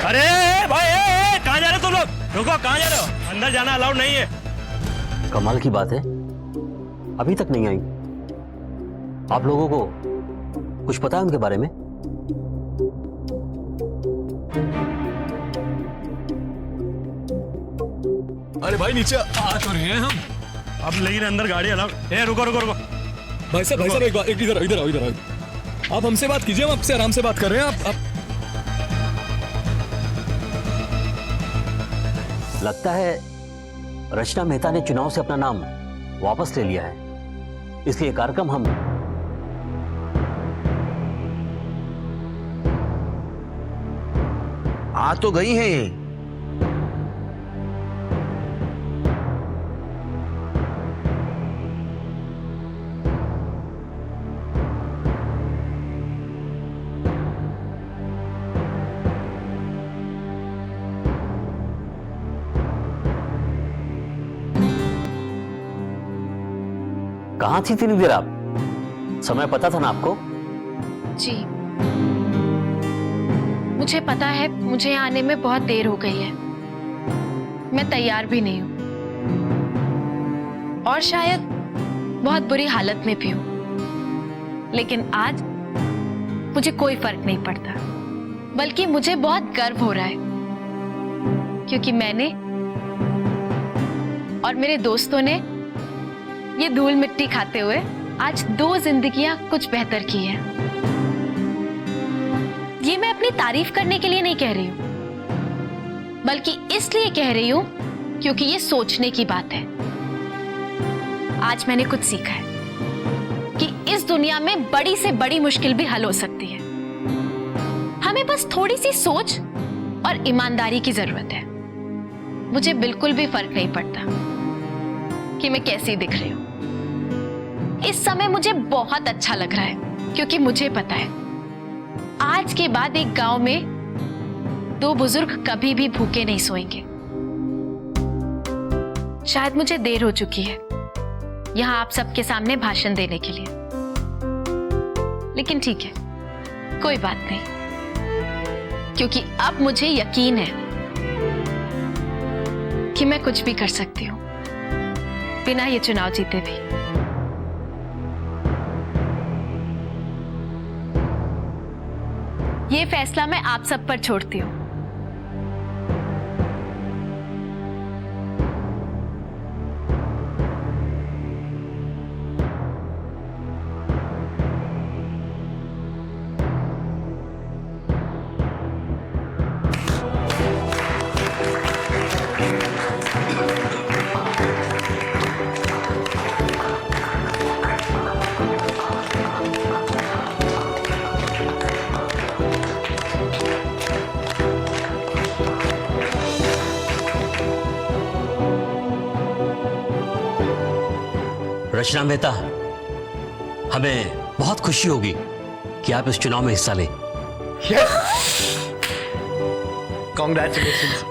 अरे भाई कहाँ जा रहे हो तुम लोग? रुको, कहाँ जा रहे हो? अंदर जाना अलाउड नहीं है। कमाल की बात है, अभी तक नहीं आई। आप लोगों को कुछ पता है उनके बारे में? अरे भाई नीचे आ तो रहे हैं हम। अब लेकिन अंदर गाड़ी अलाउड। रुको रुको रुको भाई साहब एक बार इधर आओ। आप हमसे बात कीजिए, हम आपसे आराम से बात कर रहे हैं। आप लगता है रचना मेहता ने चुनाव से अपना नाम वापस ले लिया है, इसलिए कार्यक्रम हम आ तो गई हैं ये। कहां थी इतनी देर? आप समय पता था ना आपको? जी मुझे पता है, मुझे यहाँ आने में बहुत देर हो गई है। मैं तैयार भी नहीं हूँ और शायद बहुत बुरी हालत में भी हूँ, लेकिन आज मुझे कोई फर्क नहीं पड़ता, बल्कि मुझे बहुत गर्व हो रहा है क्योंकि मैंने और मेरे दोस्तों ने ये धूल मिट्टी खाते हुए आज 2 जिंदगियां कुछ बेहतर की हैं। ये मैं अपनी तारीफ करने के लिए नहीं कह रही हूं, बल्कि इसलिए कह रही हूं क्योंकि ये सोचने की बात है। आज मैंने कुछ सीखा है कि इस दुनिया में बड़ी से बड़ी मुश्किल भी हल हो सकती है। हमें बस थोड़ी सी सोच और ईमानदारी की जरूरत है। मुझे बिल्कुल भी फर्क नहीं पड़ता कि मैं कैसी दिख रही हूं। इस समय मुझे बहुत अच्छा लग रहा है क्योंकि मुझे पता है आज के बाद एक गांव में 2 बुजुर्ग कभी भी भूखे नहीं सोएंगे। शायद मुझे देर हो चुकी है यहां आप सबके सामने भाषण देने के लिए, लेकिन ठीक है, कोई बात नहीं, क्योंकि अब मुझे यकीन है कि मैं कुछ भी कर सकती हूं बिना ये चुनाव जीते भी। ये फैसला मैं आप सब पर छोड़ती हूं। रचना मेहता, हमें बहुत खुशी होगी कि आप इस चुनाव में हिस्सा लें। Congratulations.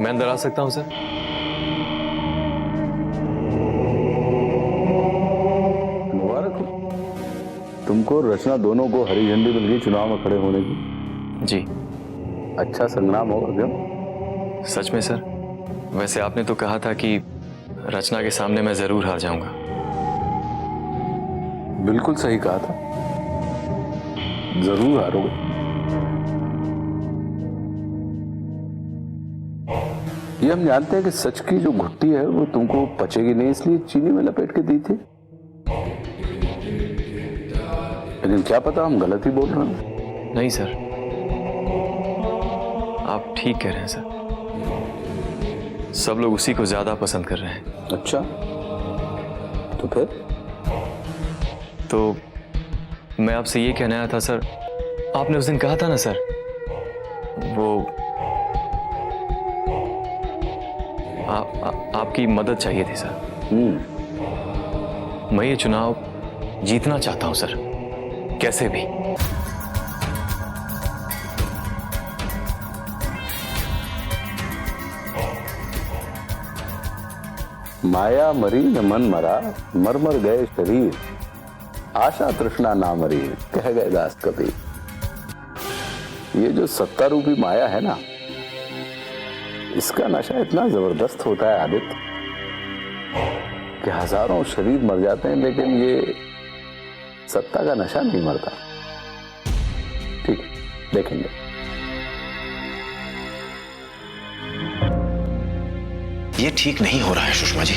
मैं अंदर आ सकता हूं सर? मुबारक हो तुमको, रचना दोनों को हरी झंडी मिल गई चुनाव में खड़े होने की। जी। अच्छा संग्राम होगा क्यों? सच में सर, वैसे आपने तो कहा था कि रचना के सामने मैं जरूर हार जाऊंगा। बिल्कुल सही कहा था, जरूर हारोगे। ये हम जानते हैं कि सच की जो घुट्टी है वो तुमको पचेगी नहीं, इसलिए चीनी में लपेट के दी थी, लेकिन क्या पता हम गलत ही बोल रहे हैं। नहीं सर, आप ठीक कह रहे हैं सर। सब लोग उसी को ज्यादा पसंद कर रहे हैं। अच्छा, तो फिर? तो मैं आपसे ये कहना आया था सर, आपने उस दिन कहा था ना सर, वो आपकी मदद चाहिए थी सर। मैं ये चुनाव जीतना चाहता हूं सर, कैसे भी। माया मरी न मन मरा, मर मर गए शरीर, आशा तृष्णा ना मरी, कह गए दास कबीर। ये जो सत्ता रूपी माया है ना, इसका नशा इतना जबरदस्त होता है आदित्य कि हजारों शरीर मर जाते हैं, लेकिन ये सत्ता का नशा नहीं मरता। ठीक है, देखेंगे। ये ठीक नहीं हो रहा है सुषमा जी।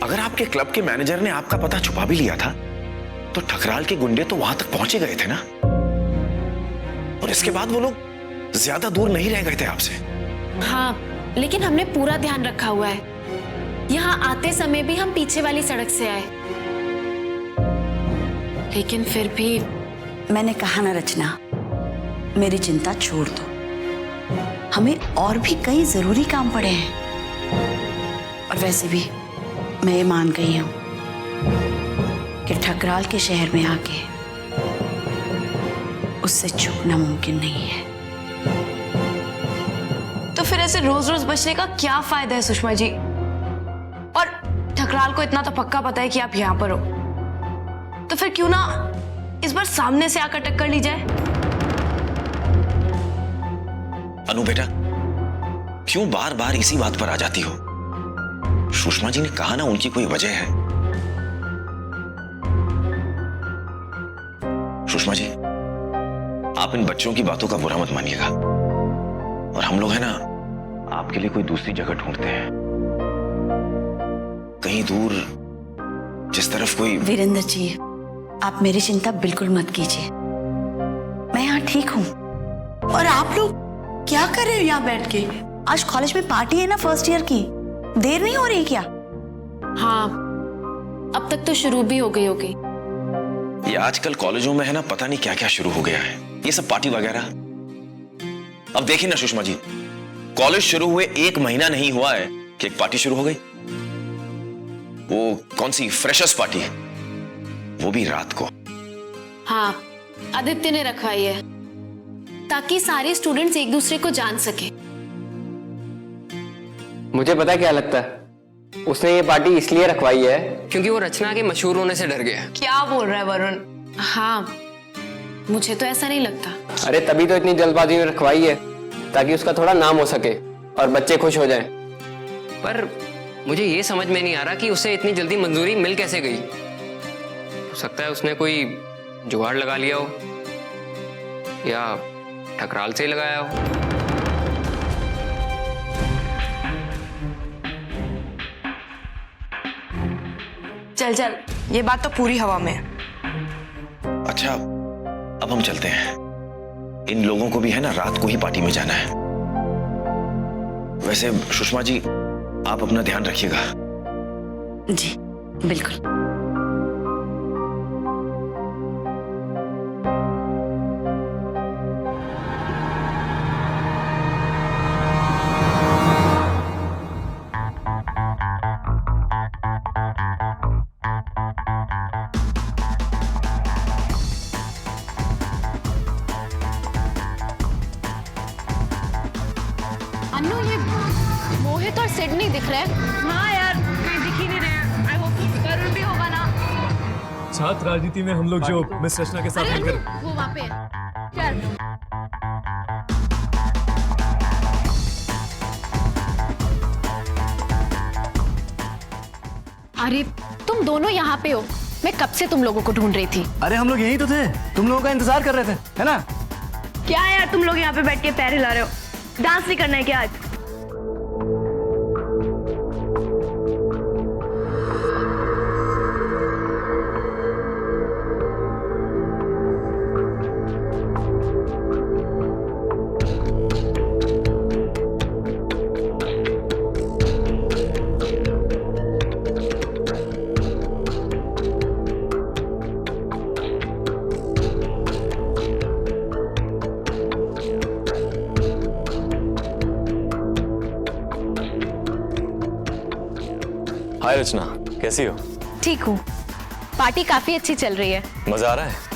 अगर आपके क्लब के मैनेजर ने आपका पता छुपा भी लिया था तो ठकराल के गुंडे तो वहां तक पहुंचे गए थे ना, और इसके बाद वो लोग ज्यादा दूर नहीं रह गए थे आपसे। हाँ, लेकिन हमने पूरा ध्यान रखा हुआ है। यहाँ आते समय भी हम पीछे वाली सड़क से आए, लेकिन फिर भी मैंने कहा ना रचना, मेरी चिंता छोड़ दो, हमें और भी कई जरूरी काम पड़े हैं। और वैसे भी मैं ये मान गई हूं कि ठकराल के शहर में आके उससे छुपना मुमकिन नहीं है। तो फिर ऐसे रोज रोज बचने का क्या फायदा है सुषमा जी? और ठकराल को इतना तो पक्का पता है कि आप यहां पर हो, तो फिर क्यों ना इस बार सामने से आकर टक्कर ली जाए? अनु बेटा, क्यों बार बार इसी बात पर आ जाती हो? सुषमा जी ने कहा ना उनकी कोई वजह है। सुषमा जी, आप इन बच्चों की बातों का बुरा मत मानिएगा, और हम लोग है ना आपके लिए कोई दूसरी जगह ढूंढते हैं, कहीं दूर, जिस तरफ कोई। वीरेंद्र जी, आप मेरी चिंता बिल्कुल मत कीजिए, मैं यहाँ ठीक हूँ। और आप लोग क्या कर रहे हो यहाँ बैठ के? आज कॉलेज में पार्टी है ना फर्स्ट ईयर की, देर नहीं हो रही क्या? हाँ, अब तक तो शुरू भी हो गई होगी। ये आजकल कॉलेजों में है ना पता नहीं क्या क्या शुरू हो गया है, ये सब पार्टी वगैरह। अब देखिए ना सुषमा जी, कॉलेज शुरू हुए 1 महीना नहीं हुआ है कि एक पार्टी शुरू हो गई। वो कौन सी फ्रेशर्स पार्टी, वो भी रात को। हाँ, आदित्य ने रखवाई है ताकि सारे स्टूडेंट्स एक दूसरे को जान सके। मुझे पता क्या लगता है, उसने ये पार्टी इसलिए रखवाई है क्योंकि वो रचना के मशहूर होने से डर गया। क्या बोल रहा है वरुण? हाँ, मुझे तो ऐसा नहीं लगता। अरे तभी तो इतनी जल्दबाजी में रखवाई है, ताकि उसका थोड़ा नाम हो सके और बच्चे खुश हो जाएं। पर मुझे ये समझ में नहीं आ रहा कि उसे इतनी जल्दी मंजूरी मिल कैसे गई। हो सकता है उसने कोई जुगाड़ लगा लिया हो, या ठकराल से ही लगाया हो। चल चल, ये बात तो पूरी हवा में है। अच्छा, अब हम चलते हैं। इन लोगों को भी है ना रात को ही पार्टी में जाना है। वैसे सुषमा जी, आप अपना ध्यान रखिएगा। जी बिल्कुल। अन्नू, ये मोहित और सिड नहीं दिख रहे। हाँ यार, कहीं दिख ही नहीं रहे। आई होप वरुण भी होगा ना। छात्र राजनीति में हम लोग जो मिस रचना के साथ मिलकर। वो वहाँ पे है। चल। अरे तुम दोनों यहाँ पे हो, मैं कब से तुम लोगों को ढूंढ रही थी। अरे हम लोग यहीं तो थे, तुम लोगों का इंतजार कर रहे थे, है ना? क्या यार, तुम लोग यहाँ पे बैठ के पैर हिला रहे हो? डांस नहीं करना है क्या आज? हाय रचना, कैसी हो? ठीक हूँ, पार्टी काफी अच्छी चल रही है। मजा आ रहा है?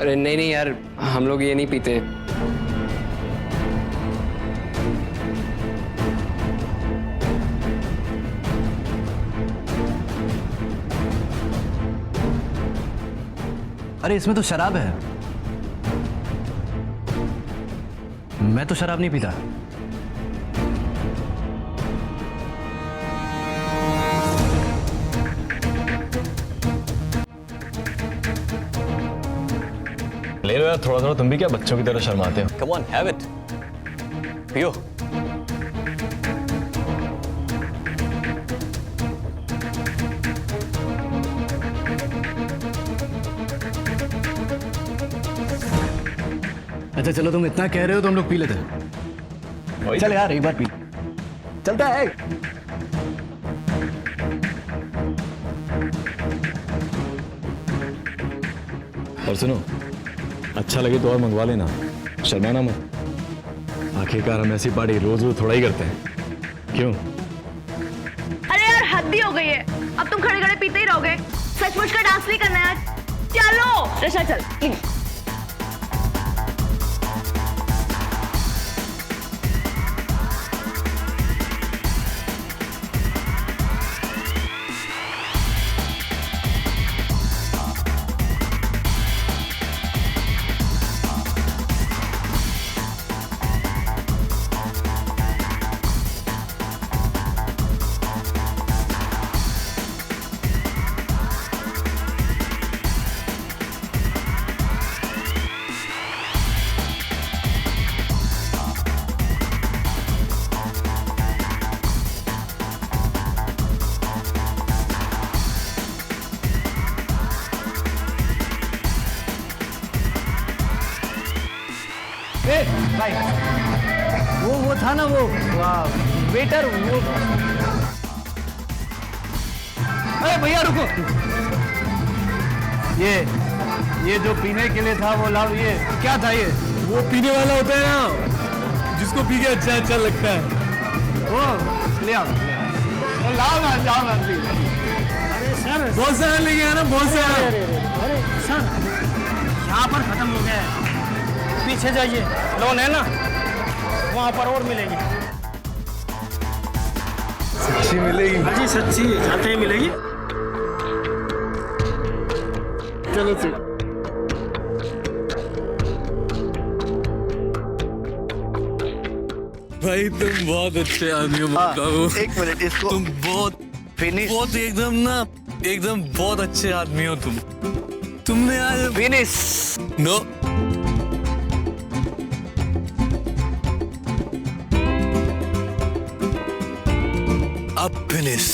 अरे नहीं नहीं यार, हम लोग ये नहीं पीते। अरे इसमें तो शराब है। मैं तो शराब नहीं पीता। ले लो यार थोड़ा थोड़ा, तुम भी क्या बच्चों की तरह शर्माते हो। कम ऑन, हैव इट, पियो। अच्छा चलो, तुम इतना कह रहे हो तो हम लोग पी लेते हैं। चल यार एक बार पी चलता है। और सुनो, अच्छा लगे तो और मंगवा लेना, शर्माना मत। आखिरकार हम ऐसी पार्टी रोज रोज थोड़ा ही करते हैं, क्यों? अरे यार हद ही हो गई है, अब तुम खड़े खड़े पीते ही रहोगे। सचमुच का डांस नहीं करना है आज। चलो रशा चल प्लीज। भाई वो था ना, वो वेटर, वो। अरे भैया रुको, ये जो पीने के लिए था वो लाओ। ये क्या था? ये वो पीने वाला होता है ना, जिसको पी के अच्छा अच्छा लगता है। वो ले आओ, लाओ ना, जाओ ना प्लीज। अरे सर बहुत सारा लेके आना, बहुत सारा। अरे सर, यहाँ पर खत्म हो गया है, पीछे जाइए, लोन है ना, वहाँ पर और मिलेगी। सच्ची मिलेगी? हाँ जी सच्ची, जाते ही मिलेगी। चलो जी। भाई तुम बहुत अच्छे आदमी हो, बताओ। एक मिनट, इसको तुम बहुत एकदम ना, एकदम बहुत अच्छे आदमी हो तुम। तुमने आज फिनिश। नो, अब फिनिश।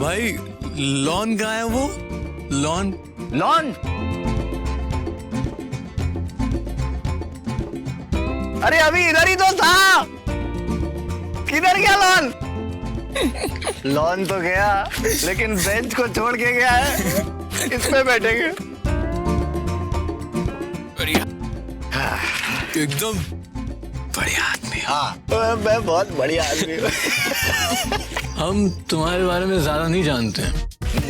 भाई लॉन कहाँ है? वो लॉन अरे अभी इधर ही तो था, किधर गया लॉन? लॉन तो गया, लेकिन बेंच को छोड़ के गया है। इस पे बैठेंगे। बढ़िया, एकदम बढ़िया आदमी। हाँ मैं बहुत बढ़िया आदमी हूँ। हम तुम्हारे बारे में ज्यादा नहीं जानते हैं।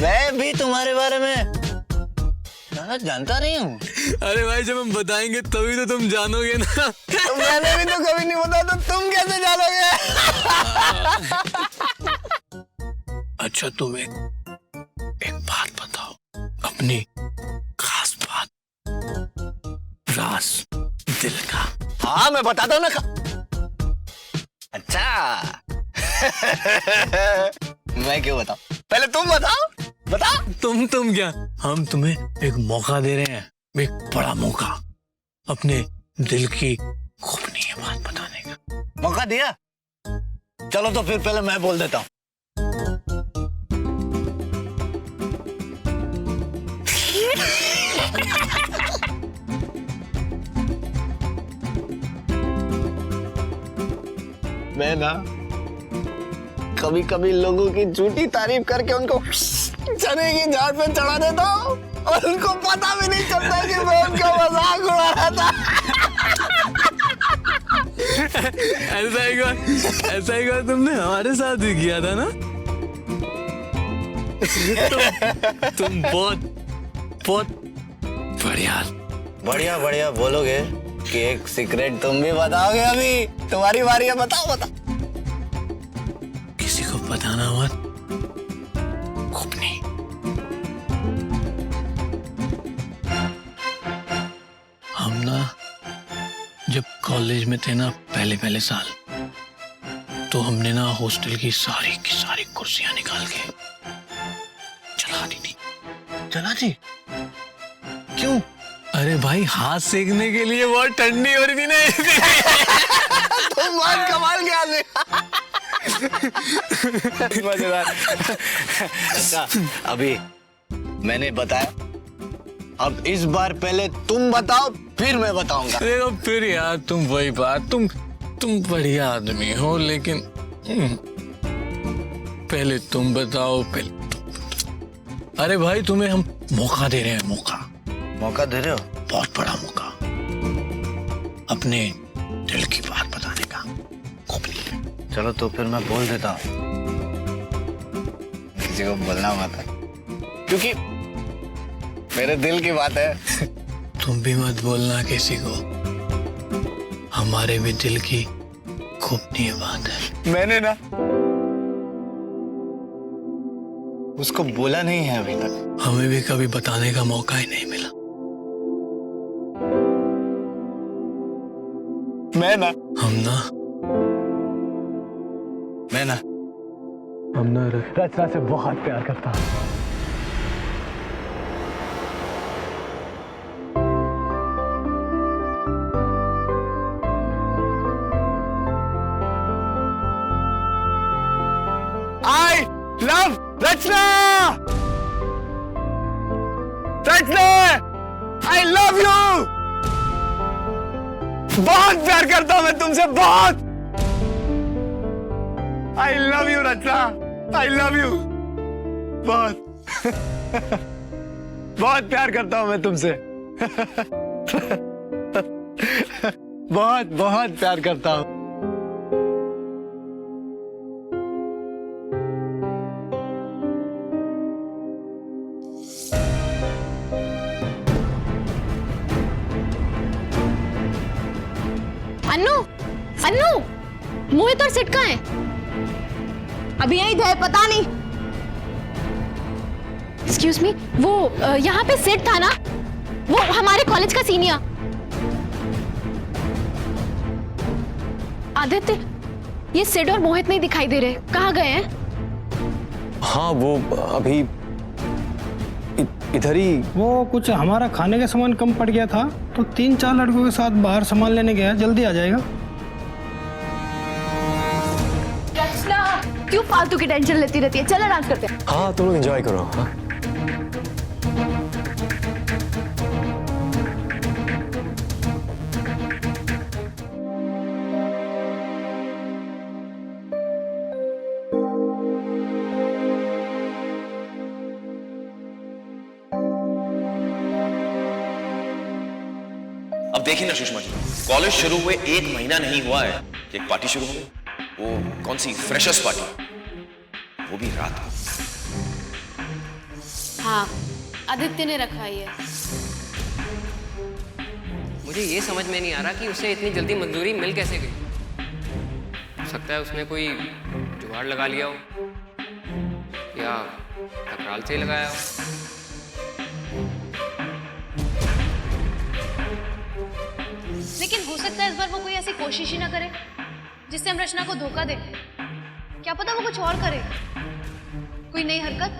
मैं भी तुम्हारे बारे में ज्यादा जानता नहीं हूँ। अरे भाई जब हम बताएंगे तभी तो तुम जानोगे ना। तो मैंने भी तो कभी नहीं बताया, तो तुम कैसे जानोगे? अच्छा तुम एक बात बताओ, अपनी खास बात, राज दिल का। हाँ मैं बताता हूँ ना। अच्छा मैं क्यों बताऊं? पहले तुम बताओ, बताओ। तुम क्या, हम तुम्हें एक मौका दे रहे हैं, एक बड़ा मौका, अपने दिल की गोपनीय बात बताने का। मौका दिया? चलो तो फिर पहले मैं बोल देता हूँ। मैं ना कभी कभी लोगों की झूठी तारीफ करके उनको चने की झाड़ पे चढ़ा देता हूँ, और उनको पता भी नहीं चलता कि मैं उनका मजाक उड़ा रहा था। ऐसा एक बार तुमने हमारे साथ भी किया था ना। तुम बहुत बहुत बढ़िया बढ़िया बढ़िया बोलोगे कि एक सीक्रेट तुम भी बताओगे। अभी तुम्हारी बारी है, बताओ बताओ। किसी को बताना मत, खुपनी। हम ना जब कॉलेज में थे ना, पहले साल, तो हमने ना हॉस्टल की सारी कुर्सियां निकाल के जला दी थी। चला जी? क्यों? अरे भाई, हाथ सेकने के लिए बहुत ठंडी हो रही थी ना। तुम बहुत कमाल के आदमी। मजेदार। अच्छा, अभी मैंने बताया, अब इस बार पहले तुम बताओ, फिर मैं बताऊंगा। देखो फिर यार, तुम वही बात, तुम बढ़िया आदमी हो, लेकिन पहले तुम बताओ, पहले तुम। अरे भाई, तुम्हें हम मौका दे रहे हैं, मौका दे रहे हो? बहुत बड़ा मौका, अपने दिल की बात बताने का। चलो तो फिर मैं बोल देता हूँ, किसी को बोलना मत, क्योंकि मेरे दिल की बात है। तुम भी मत बोलना किसी को, हमारे भी दिल की गोपनीय बात है। मैंने ना उसको बोला नहीं है अभी तक। हमें भी कभी बताने का मौका ही नहीं मिला। मैं ना रचना से बहुत प्यार करता हूँ। I love Rachna! I love you! बहुत प्यार करता हूं मैं तुमसे, बहुत। I love you Rachna, I love you, बहुत। बहुत प्यार करता हूं मैं तुमसे। बहुत प्यार करता हूं। अन्नू, मोहित और सिट कहाँ है? अभी यही थे, पता नहीं। एक्सक्यूज मी, वो यहाँ पे सिट था ना, वो हमारे कॉलेज का सीनियर। आदित्य, ये सिड और मोहित नहीं दिखाई दे रहे, कहाँ गए हैं? हाँ, वो अभी इधर ही। वो कुछ हमारा खाने का सामान कम पड़ गया था, तो 3-4 लड़कों के साथ बाहर सामान लेने गया, जल्दी आ जाएगा। क्यों फालतू की टेंशन लेती रहती है? चलो डांस करते हैं। हाँ, तुम लोग एंजॉय करो। हाँ, अब देखिए ना सुषमा जी, कॉलेज शुरू हुए 1 महीना नहीं हुआ है कि एक पार्टी शुरू हो गई। वो कौन सी फ्रेशर्स पार्टी, वो भी रात को। हाँ, आदित्य ने रखा है। मुझे ये समझ में नहीं आ रहा कि उसे इतनी जल्दी मंजूरी मिल कैसे गई। हो सकता है उसने कोई जुगाड़ लगा लिया हो, या टकराल से ही लगाया हो। लेकिन हो सकता है इस बार वो कोई ऐसी कोशिश ही ना करे जिससे हम रचना को धोखा दे। क्या पता वो कुछ और करे, कोई नई हरकत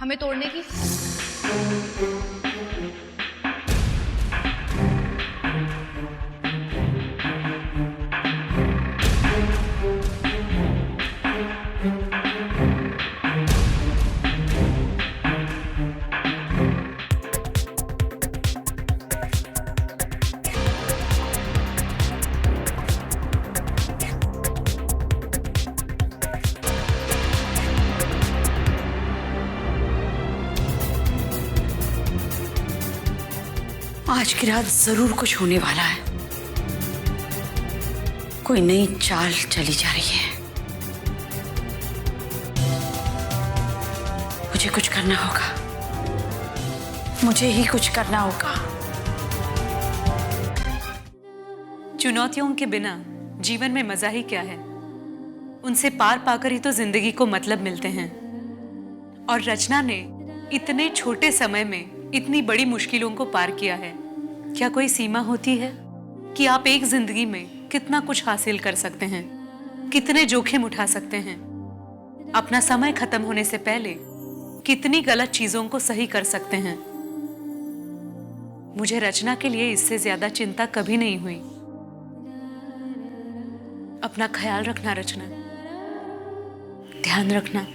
हमें तोड़ने की। आज की रात जरूर कुछ होने वाला है। कोई नई चाल चली जा रही है। मुझे कुछ करना होगा, मुझे ही कुछ करना होगा। चुनौतियों के बिना जीवन में मजा ही क्या है? उनसे पार पाकर ही तो जिंदगी को मतलब मिलते हैं। और रचना ने इतने छोटे समय में इतनी बड़ी मुश्किलों को पार किया है। क्या कोई सीमा होती है कि आप एक जिंदगी में कितना कुछ हासिल कर सकते हैं, कितने जोखिम उठा सकते हैं, अपना समय खत्म होने से पहले कितनी गलत चीजों को सही कर सकते हैं। मुझे रचना के लिए इससे ज्यादा चिंता कभी नहीं हुई। अपना ख्याल रखना रचना, ध्यान रखना।